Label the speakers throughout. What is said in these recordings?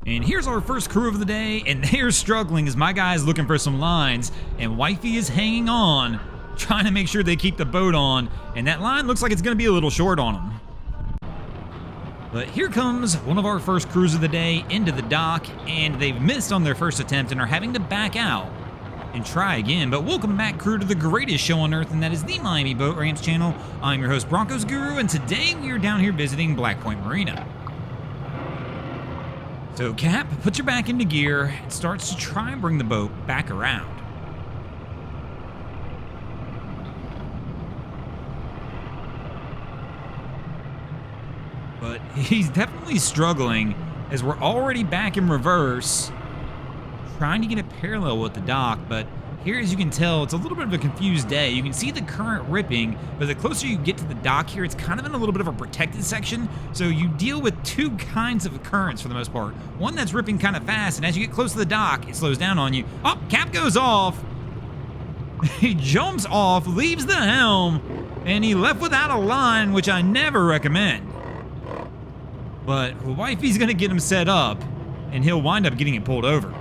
Speaker 1: And here's our first crew of the day, and they're struggling as my guy's looking for some lines, and Wifey is hanging on, trying to make sure they keep the boat on, and that line looks like it's going to be a little short on them. But here comes one of our first crews of the day into the dock, and they've missed on their first attempt and are having to back out and try again. But welcome back, crew, to the greatest show on earth, and that is the Miami Boat Ramps channel. I'm your host, Broncos Guru, and today we are down here visiting Point Marina. So Cap puts her back into gear and starts to try and bring the boat back around. But he's definitely struggling as we're already back in reverse, trying to get it parallel with the dock. But here, as you can tell, it's a little bit of a confused day. You can see the current ripping, but the closer you get to the dock here, it's kind of in a little bit of a protected section. So you deal with two kinds of currents for the most part. One that's ripping kind of fast, and as you get close to the dock, it slows down on you. Oh, Cap goes off. He jumps off, leaves the helm, and he left without a line, which I never recommend. But Wifey's gonna get him set up, and he'll wind up getting it pulled over.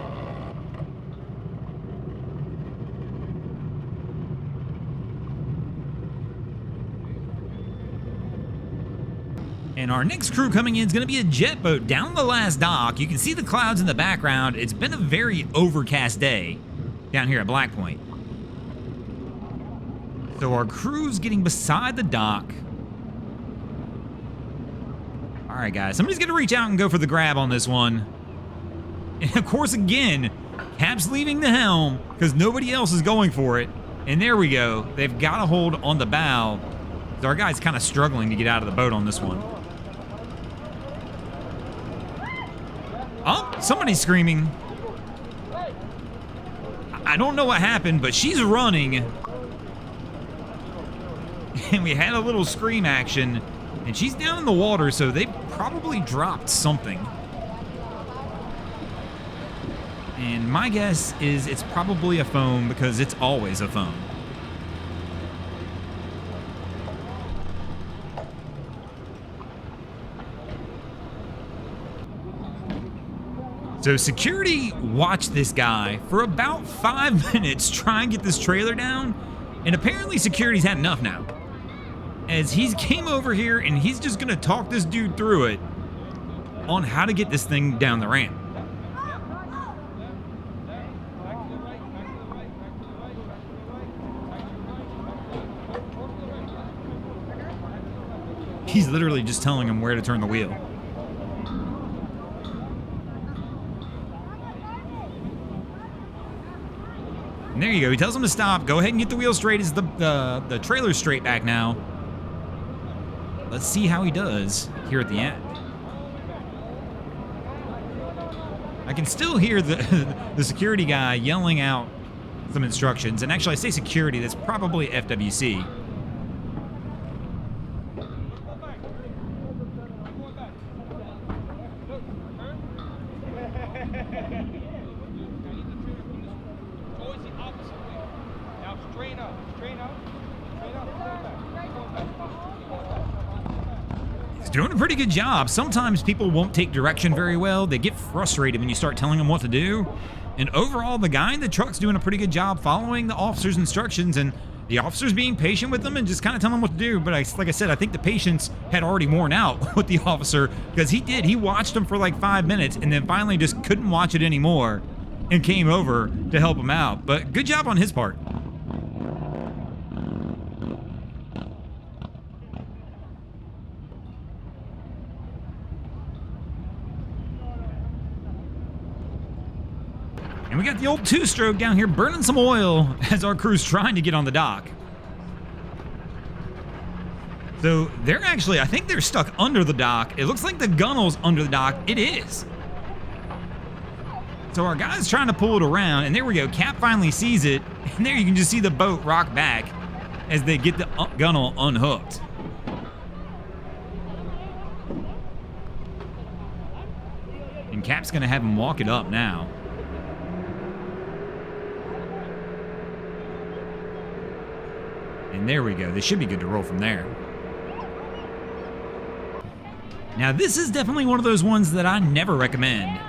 Speaker 1: And our next crew coming in is going to be a jet boat down the last dock. You can see the clouds in the background. It's been a very overcast day down here at Black Point. So our crew's getting beside the dock. All right, guys, somebody's going to reach out and go for the grab on this one. And of course, again, Cap's leaving the helm because nobody else is going for it. And there we go. They've got a hold on the bow. So our guy's kind of struggling to get out of the boat on this one. Oh, somebody's screaming. I don't know what happened, but she's running. And we had a little scream action. And she's down in the water, so they probably dropped something. And my guess is it's probably a phone, because it's always a phone. So security watched this guy for about 5 minutes try and get this trailer down, and apparently security's had enough now. As he's came over here and he's just gonna talk this dude through it on how to get this thing down the ramp. He's literally just telling him where to turn the wheel. And there you go. He tells him to stop. Go ahead and get the wheel straight. Is the trailer's straight back now. Let's see how he does here at the end. I can still hear the security guy yelling out some instructions. And actually, I say security. That's probably FWC. Doing a pretty good job. Sometimes people won't take direction very well. They get frustrated when you start telling them what to do. And overall, the guy in the truck's doing a pretty good job following the officer's instructions, and the officer's being patient with them and just kind of telling them what to do. But like I said, I think the patience had already worn out with the officer, because he watched him for like 5 minutes and then finally just couldn't watch it anymore and came over to help him out. But good job on his part. And we got the old two-stroke down here burning some oil as our crew's trying to get on the dock. So they're actually, I think they're stuck under the dock. It looks like the gunnel's under the dock. It is. So our guy's trying to pull it around, and there we go. Cap finally sees it, and there you can just see the boat rock back as they get the gunnel unhooked. And Cap's gonna have him walk it up now. And there we go. They should be good to roll from there. Now, this is definitely one of those ones that I never recommend.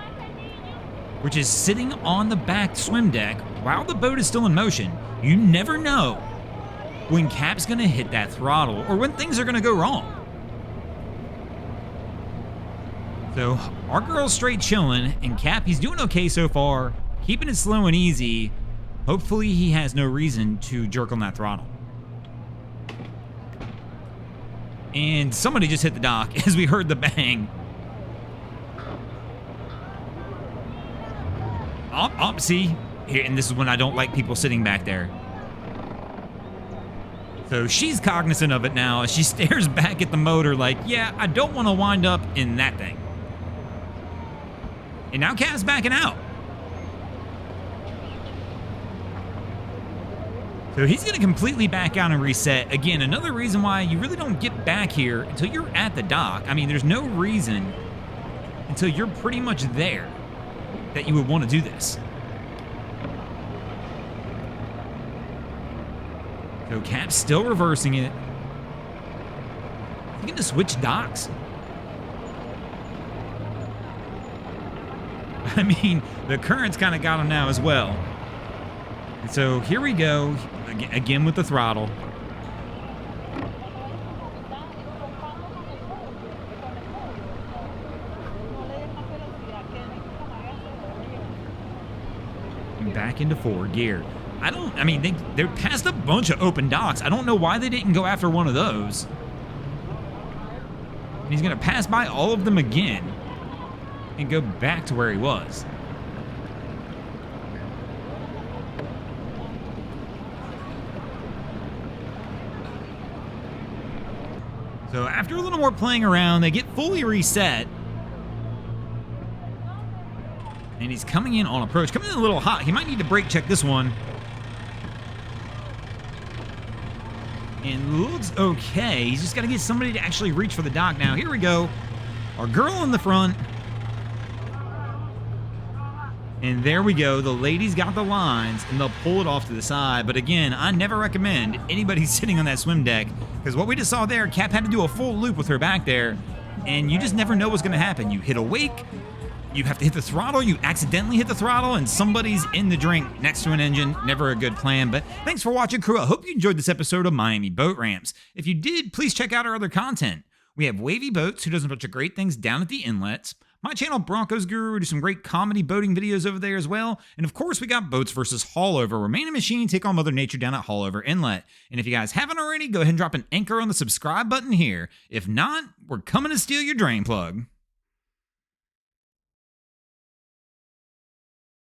Speaker 1: which is sitting on the back swim deck while the boat is still in motion. You never know when Cap's gonna hit that throttle or when things are gonna go wrong. So our girl's straight chilling, and Cap, he's doing okay so far, keeping it slow and easy. Hopefully he has no reason to jerk on that throttle. And somebody just hit the dock as we heard the bang. See, here, and this is when I don't like people sitting back there. So she's cognizant of it now as she stares back at the motor like, yeah, I don't want to wind up in that thing. And now Cap's backing out. So he's going to completely back out and reset. Again, another reason why you really don't get back here until you're at the dock. I mean, there's no reason until you're pretty much there that you would want to do this. So Cap's still reversing it. You going to switch docks? I mean, the current's kind of got him now as well. And so here we go, again with the throttle. And back into forward gear. I mean, they're past a bunch of open docks. I don't know why they didn't go after one of those. And he's going to pass by all of them again and go back to where he was. So after a little more playing around, they get fully reset. And he's coming in on approach. Coming in a little hot. He might need to brake check this one. And looks okay. He's just got to get somebody to actually reach for the dock now. Here we go. Our girl in the front. And there we go. The ladies got the lines, and they'll pull it off to the side. But again, I never recommend anybody sitting on that swim deck, because what we just saw there, Cap had to do a full loop with her back there, and you just never know what's going to happen. You hit a wake, you have to hit the throttle, you accidentally hit the throttle, and somebody's in the drink next to an engine. Never a good plan. But thanks for watching, crew. I hope you enjoyed this episode of Miami Boat Ramps. If you did, please check out our other content. We have Wavy Boats, who does a bunch of great things down at the inlets. My channel, Broncos Guru, do some great comedy boating videos over there as well. And of course, we got Boats versus Haulover, where man and machine take on Mother Nature down at Haulover Inlet. And if you guys haven't already, go ahead and drop an anchor on the subscribe button here. If not, we're coming to steal your drain plug.